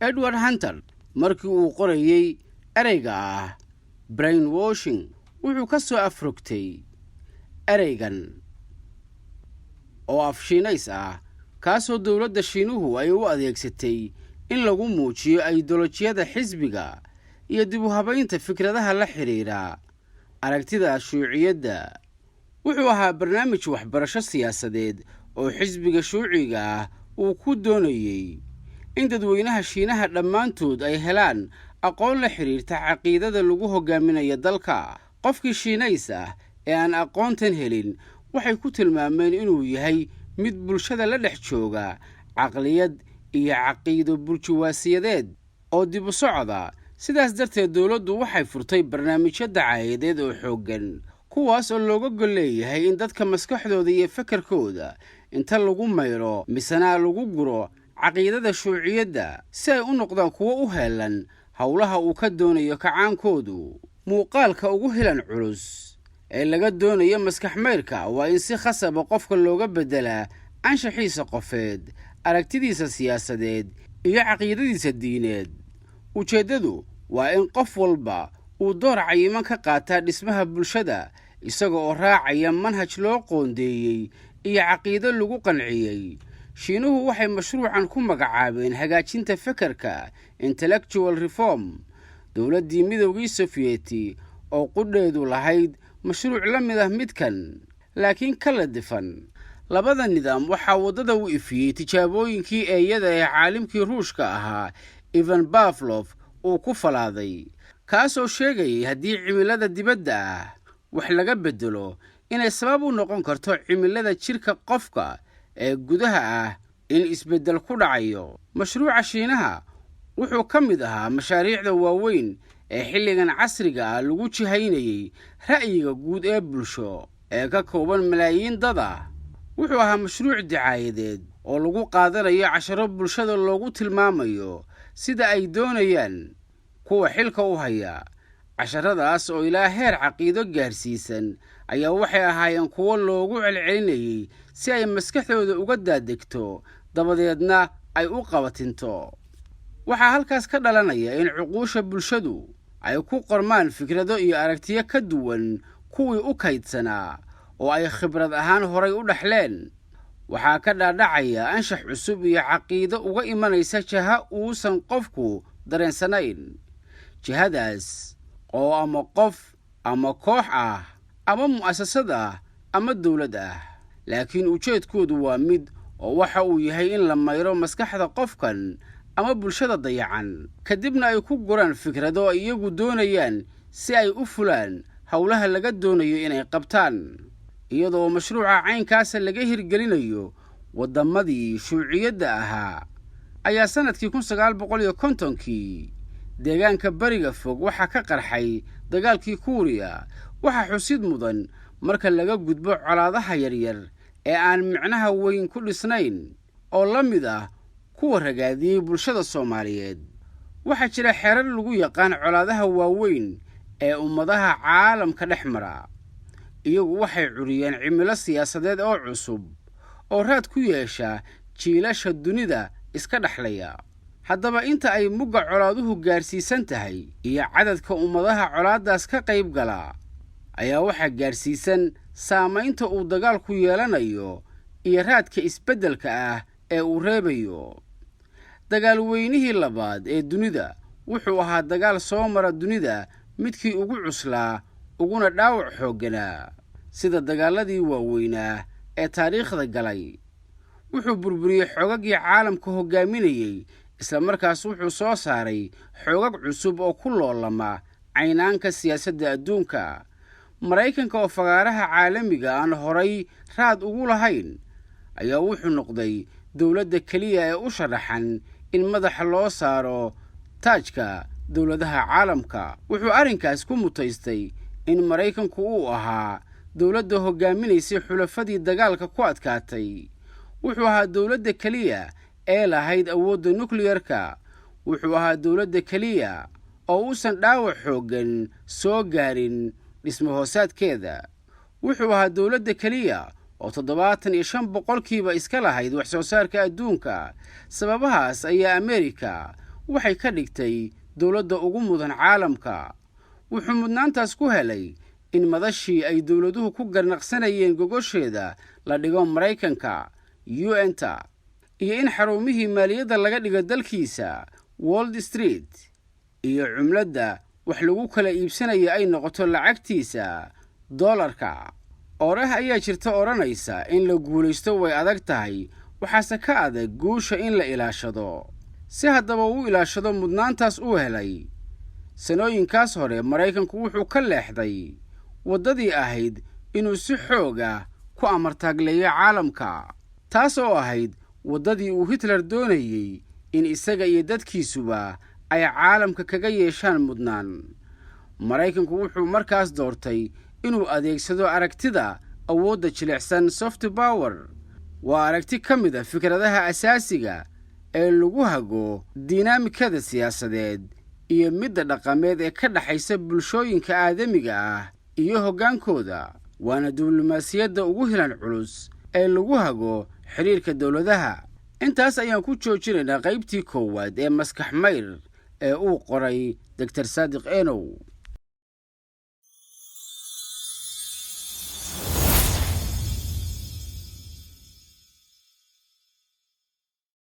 Edward Hunter markii uu qorayay ereyga ah brainwashing wuxuu ka soo afrogtay ereygan oo af Shiinays ah kaasoo dawladda Shiinuhu ay u adeegsatay in lagu muujiyo ideolojiyada xisbiga iyo dib u habaynta fikradaha la xiriira aragtida shuuciyadda. wuxuu ahaa barnaamij waxbarasho siyaasadeed oo xisbiga shuuciga ah uu ku doonayay in dadweynaha Shiinaha dhammaantood ay helaan aqoon la xiriirta caqiidada lagu hogaaminayo dalka. qofkii Shiinays ah ee aan aqoontan helin waxay ku tilmaameen inuu yahay mid bulshada la dhex jooga caqliyad iyo caqiido bulshawaasiyadeed oo dib u socda. sidaas darteed dawladdu waxay furtay barnaamijyo dacaayadeed oo xooggan kuwaas oo looga gol leeyahay in dadka maskaxdooda iyo fakarkooda inta lagu mayro misana lagu guro caqiidada shuuciyadda si ay u noqdaan kuwo u heelan howlaha uu ka doonayo kacaankoodu. muuqaalka ugu helan culus ee laga doonayo maskax mayrka waa in si khasaba qofka looga beddelaa anshaxiisa qofeed, aragtidiisa siyaasadeed iyo caqiidadiisa diineed. ujeeddadu waa in qof walba uu door cayiman ka qaataa dhismaha bulshada isaga oo raacaya manhaj loo qoondeeyey iyo caqiido lagu qanciyey. Shiinuhu waxay mashruucan ku magacaabeen hagaajinta fakarka intellectual reform. dawladdii midowgii Sofiyeeti oo qudheedu lahayd mashruuc la mid ah midkan laakiin kala difan. labada nidaam waxaa waddada u ifiyey tijaabooyinkii eeyada ee caalimkii Ruushka ahaa Ivan Pavlov uu ku falaaday kaasoo sheegayay haddii cimilada dibadda ah wax laga beddelo inay sabab u noqon karto cimilada jirka qofka ee gudaha ah in isbeddel ku dhacayo. mashruuca Shiinaha wuxuu ka mid ahaa mashaariicda waaweyn ee xilligan casriga ah lagu jihaynayay ra'yiga guud ee bulsho ee ka kooban malaayiin dad ah. wuxuu ahaa mashruuc dacaayadeed oo lagu qaadanayo casharo bulshada loogu tilmaamayo sida ay doonayaan kuwa xilka u haya. casharadaas oo ilaa heer caqiido gaarsiisan ayaa waxay ahaayeen kuwo loogu celcelinayay si ay maskaxdooda uga daadegto dabadeedna ay u qabatinto. waxaa halkaas ka dhalanaya in cuquusha bulshadu ay ku qormaan fikrado iyo aragtiyo ka duwan kuwii u kaydsanaa oo ay khibrad ahaan horay u dhaxleen. waxaa ka dhaadhacaya anshax cusub iyo caqiido uga imanaysa jaha uusan qofku dareensanayn. jihadaas oo ama qof ama koox ah ama mu'asasad ah ama dawlad ah, laakiin ujeedkoodu waa mid oo waxa uu yahay in la mayro maskaxda qofkan ama bulshada dayacan kadibna ay ku guraan fikrado ay iyagu doonayaan si ay u fulaan howlaha laga doonayo inay qabtaan. iyadoo mashruuca caynkaasa laga hirgelinayo waddamadii shuuciyadda ahaa ayaa sanadkii 1950kii deegaanka bariga fog waxaa ka qarxay dagaalkii Kuuriya. waxaa xusid mudan marka laga gudbo colaadaha yaryar ee aan micnaha weyn ku dhisnayn oo la mid ah kuwa ragaadiyey bulshada Soomaaliyeed. waxaa jira xeerar lagu yaqaan colaadaha waaweyn ee ummadaha caalamka dhex mara. iyagu waxay curiyeen cimilo siyaasadeed oo cusub oo raad ku yeesha jiilasha dunida iska dhaxlaya. haddaba inta ay mugga colaaduhu gaarsiisan tahay iyo cadadka ummadaha colaadaas ka qayb gala ayaa waxaa gaarsiisan saamaynta uu dagaalku yeelanayo iyo raadka isbeddelka ah ee uu reebayo. dagaal weynihii labaad ee dunida wuxuu ahaa dagaal soo mara dunida midkii ugu cuslaa uguna dhaawac xoogganaa sida dagaaladii waaweynaa ee taariikhda galay. wuxuu burburiyey xoogagii caalamka hogaaminayay isla markaas wuxuu soo saaray xoogag cusub oo ku loolama caynaanka siyaasadda adduunka. Maraykanka oo fagaaraha caalamiga aan horay raad ugu lahayn ayaa wuxuu noqday dawladda keliya ee u sharaxan in madaxa loo saaro taajka dawladaha caalamka. wuxuu arrinkaas ku mutaystay in Maraykanku uu ahaa dawladda hogaaminaysay xulafadii dagaalka ku adkaatay. wuxuu ahaa dawladda keliya ee lahayd awoodda nuclearka. wuxuu ahaa dawladda keliya oo uusan dhaawac xooggan soo gaarin dhismo hoosaadkeeda. wuxuu ahaa dawladda keliya oo 75% iska lahayd wax soo saarka adduunka. sababahaas ayaa Ameerika waxay ka dhigtay dowladda ugu mudan caalamka. wuxuu mudnaantaas ku helay in madashii ay dowladuhu ku garnaqsanayeen gogosheeda la dhigo Maraykanka, UN-ta, iyo in xarumihii maaliyadda laga dhigo dalkiisa, Wall Street, iyo cumladda wax lagu kala iibsanayo ay noqoto lacagtiisa, dollarka. Oraah ayaa jirta odhanaysa in la guulaysto way adag tahay, waxaase ka adag guusha in la ilaashado. si haddaba uu ilaashado mudnaantaas uu helay, sanooyinkaas hore Maraykanku wuxuu ka leexday waddadii ahayd inuu si xoog ah ku amartaagleeyo caalamka, taas oo ahayd waddadii uu Hitler doonayey in isaga iyo dadkiisuba ay caalamka kaga yeeshaan mudnaan. Maraykanku wuxuu markaas doortay inuu adeegsado aragtida awoodda jilicsan soft power. waa aragti ka mid ah fikradaha asaasiga ee lagu hago diinaamikada siyaasadeed iyo midda dhaqameed ee ka dhaxaysa bulshooyinka aadamiga ah iyo hoggaankooda. waana diblomaasiyadda ugu hilan culus ee lagu hago xiriirka dowladaha. intaas ayaan ku joojinaynaa qaybtii koowaad ee maskax mayr ee uu qoray Dr. Sadiq Enow.